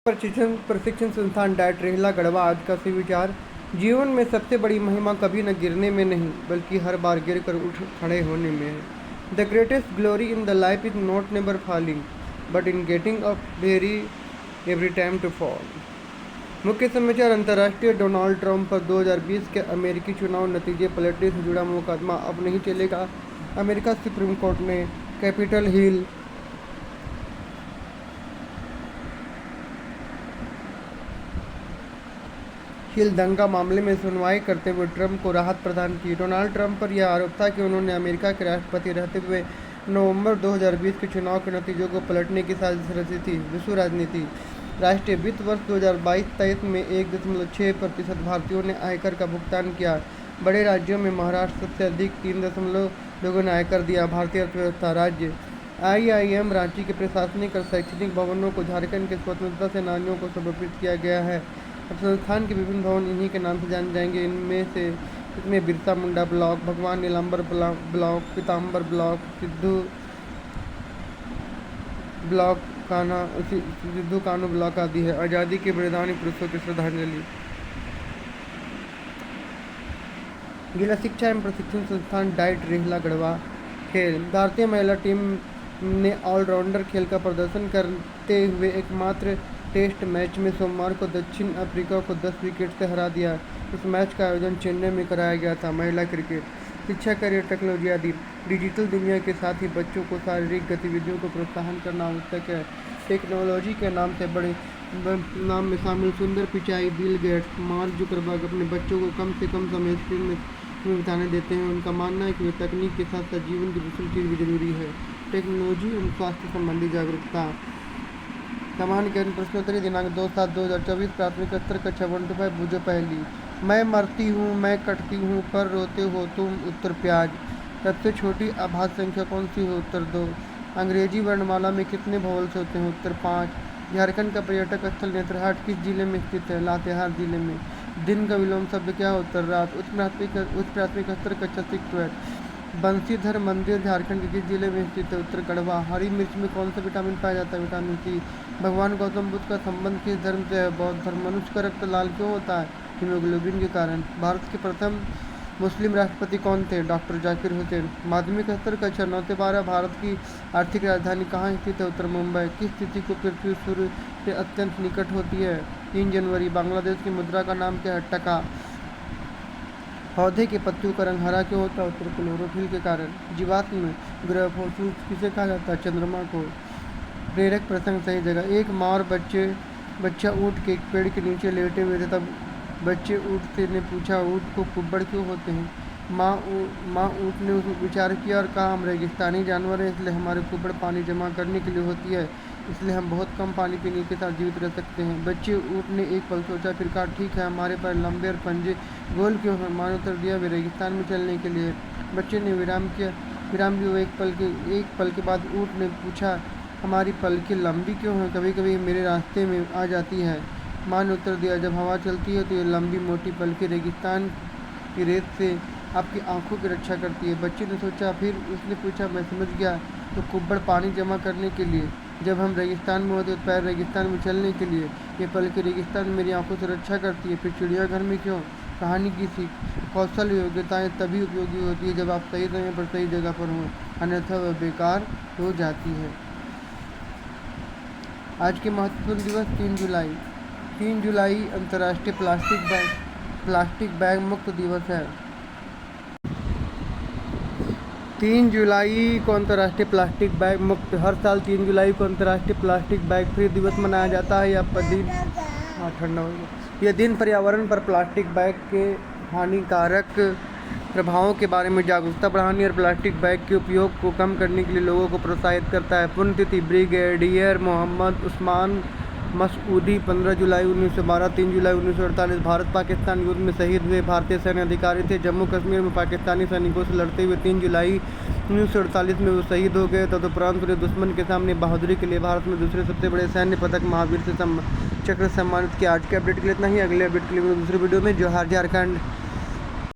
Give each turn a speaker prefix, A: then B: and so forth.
A: प्रशिक्षण प्रशिक्षण संस्थान डाइट रेहला गढ़वा आज का सुविचार। जीवन में सबसे बड़ी महिमा कभी न गिरने में नहीं बल्कि हर बार गिर कर उठ खड़े होने में है। The greatest glory in the life is not never falling but in getting up very every time to fall. मुख्य समाचार। अंतर्राष्ट्रीय डोनाल्ड ट्रंप पर 2020 के अमेरिकी चुनाव नतीजे पलटने से जुड़ा मुकदमा अब नहीं चलेगा। अमेरिका सुप्रीम कोर्ट ने कैपिटल हिल दंगा मामले में सुनवाई करते हुए ट्रंप को राहत प्रदान की। डोनाल्ड ट्रंप पर यह आरोप था कि उन्होंने अमेरिका के राष्ट्रपति रहते हुए नवंबर 2020 के चुनाव के नतीजों को पलटने की साजिश रची थी। विश्व राजनीति। राष्ट्रीय वित्त वर्ष 2022-23 में 1.6% भारतीयों ने आयकर का भुगतान किया। बड़े राज्यों में महाराष्ट्र सबसे अधिक 3 लोगों ने आयकर दिया। भारतीय अर्थव्यवस्था। राज्य। IIM रांची के प्रशासनिक और शैक्षणिक भवनों को झारखंड के स्वतंत्रता सेनानियों को समर्पित किया गया है। अब संस्थान के विभिन्न भवन इन्हीं के नाम से जाने जाएंगे। इसमें बिरसा मुंडा ब्लॉक, भगवान नीलांबर ब्लॉक, पीताम्बर ब्लॉक, सिद्धू ब्लॉक, सिद्धू कानू ब्लॉक आदि है। आज़ादी के बलिदानी पुरुषों की श्रद्धांजलि। जिला शिक्षा एवं प्रशिक्षण संस्थान डाइट रेहला गढ़वा। खेल। भारतीय महिला टीम ने ऑलराउंडर खेल का प्रदर्शन करते हुए एकमात्र टेस्ट मैच में सोमवार को दक्षिण अफ्रीका को 10 विकेट से हरा दिया। इस मैच का आयोजन चेन्नई में कराया गया था। महिला क्रिकेट। शिक्षा, करियर, टेक्नोलॉजी आदि। डिजिटल दुनिया के साथ ही बच्चों को शारीरिक गतिविधियों को प्रोत्साहन करना आवश्यक है। टेक्नोलॉजी के नाम से बड़े नाम में शामिल सुंदर Pichai, Bill Gates, mark Zuckerberg अपने बच्चों को कम से कम समय स्क्रीन में बिताने देते हैं। उनका मानना है कि वे तकनीक के साथ साथ जीवन की दूसरी चीज़ भी जरूरी है। टेक्नोलॉजी एवं स्वास्थ्य संबंधी जागरूकता। सामान्य ज्ञान प्रश्नोत्तरी दिनांक 2/7/2024 प्राथमिक स्तर कक्षा 1 to 5 बूझो पहली। मैं मरती हूँ, मैं कटती हूँ, पर रोते हो तुम। उत्तर प्याज। सबसे छोटी आभाज्य संख्या कौन सी है? उत्तर 2। अंग्रेजी वर्णमाला में कितने वोवेल्स होते हैं? उत्तर 5। झारखंड का पर्यटक स्थल नेतरहाट किस जिले में स्थित है? लातेहार जिले में। दिन का विलोम शब्द क्या है? उत्तर रात। उच्च प्राथमिक स्तर कक्षा 6-12। बंसीधर मंदिर झारखंड के किस जिले में स्थित है? उत्तर गढ़वा। हरी मिर्च में कौन सा विटामिन पाया जाता है? Vitamin C. भगवान गौतम बुद्ध का संबंध किस धर्म से है? बौद्ध धर्म। मनुष्य का रक्त लाल क्यों होता है? हीमोग्लोबिन के कारण। भारत के प्रथम मुस्लिम राष्ट्रपति कौन थे? डॉक्टर जाकिर हुसैन। माध्यमिक स्तर कक्षा 9 से 12 भारत की आर्थिक राजधानी कहाँ स्थित है? उत्तर मुंबई। किस तिथि को पृथ्वी सूर्य से अत्यंत निकट होती है? 3 जनवरी। बांग्लादेश की मुद्रा का नाम क्या है? टका। पौधे के पत्तियों का रंग हरा क्यों होता है? उत्तर क्लोरोफिल के कारण। जीवात्म ग्रह फॉसिल्स किसे कहा जाता है? चंद्रमा को। प्रेरक प्रसंग सही जगह। एक माँ और बच्चा ऊँट के एक पेड़ के नीचे लेटे हुए थे। तब बच्चे ऊँट से ने पूछा, ऊँट को कुब्बड़ क्यों होते हैं? माँ ऊँट ने उसमें विचार किया और कहा, हम रेगिस्तानी जानवर हैं, इसलिए हमारे कुब्बड़ पानी जमा करने के लिए होती है, इसलिए हम बहुत कम पानी पीने के साथ जीवित रह सकते हैं। बच्चे ऊँट ने एक पल सोचा, फिर कहा, ठीक है, हमारे पैर लंबे और पंजे गोल क्यों हैं? माँ ने उत्तर दिया, वे रेगिस्तान में चलने के लिए। बच्चे ने विराम भी हुआ। एक पल के बाद ऊँट ने पूछा, हमारी पलकें लंबी क्यों हैं? कभी कभी मेरे रास्ते में आ जाती है। माँ ने उत्तर दिया, जब हवा चलती है तो ये लंबी मोटी पलकें रेगिस्तान की रेत से आपकी आंखों की रक्षा करती है। बच्चे ने सोचा, फिर उसने पूछा, मैं समझ गया, तो कुब्बड़ पानी जमा करने के लिए। जब हम रेगिस्तान में होते तो पैर रेगिस्तान में चलने के लिए। ये पलकें रेगिस्तान में मेरी आंखों से रक्षा करती है। फिर चिड़ियाघर में क्यों? कहानी की सीख। कौशल योग्यताएँ तभी उपयोगी होती है जब आप सही समय पर सही जगह पर हों, अन्यथा वह बेकार हो जाती है। आज के महत्वपूर्ण दिवस 3 जुलाई। 3 जुलाई अंतर्राष्ट्रीय प्लास्टिक बैग मुक्त दिवस है। 3 जुलाई को अंतर्राष्ट्रीय प्लास्टिक बैग मुक्त। हर साल 3 जुलाई को अंतर्राष्ट्रीय प्लास्टिक बैग फ्री दिवस मनाया जाता है। यह दिन पर्यावरण पर प्लास्टिक बैग के हानिकारक प्रभावों के बारे में जागरूकता बढ़ाने और प्लास्टिक बैग के उपयोग को कम करने के लिए लोगों को प्रोत्साहित करता है। पुण्यतिथि। ब्रिगेडियर मोहम्मद उस्मान मसूदी 15 जुलाई 1912। 3 जुलाई 1948 भारत पाकिस्तान युद्ध में शहीद हुए भारतीय सैन्य अधिकारी थे। जम्मू कश्मीर में पाकिस्तानी सैनिकों से लड़ते हुए 3 जुलाई 1948 में वो शहीद हो गए। तदुपरांत उन्हें दुश्मन के सामने बहादुरी के लिए भारत में दूसरे सबसे बड़े सैन्य पदक महावीर से चक्र सम्मानित किया। आज के अपडेट के लिए इतना ही। अगले अपडेट के लिए दूसरे वीडियो में। जोहार झारखंड।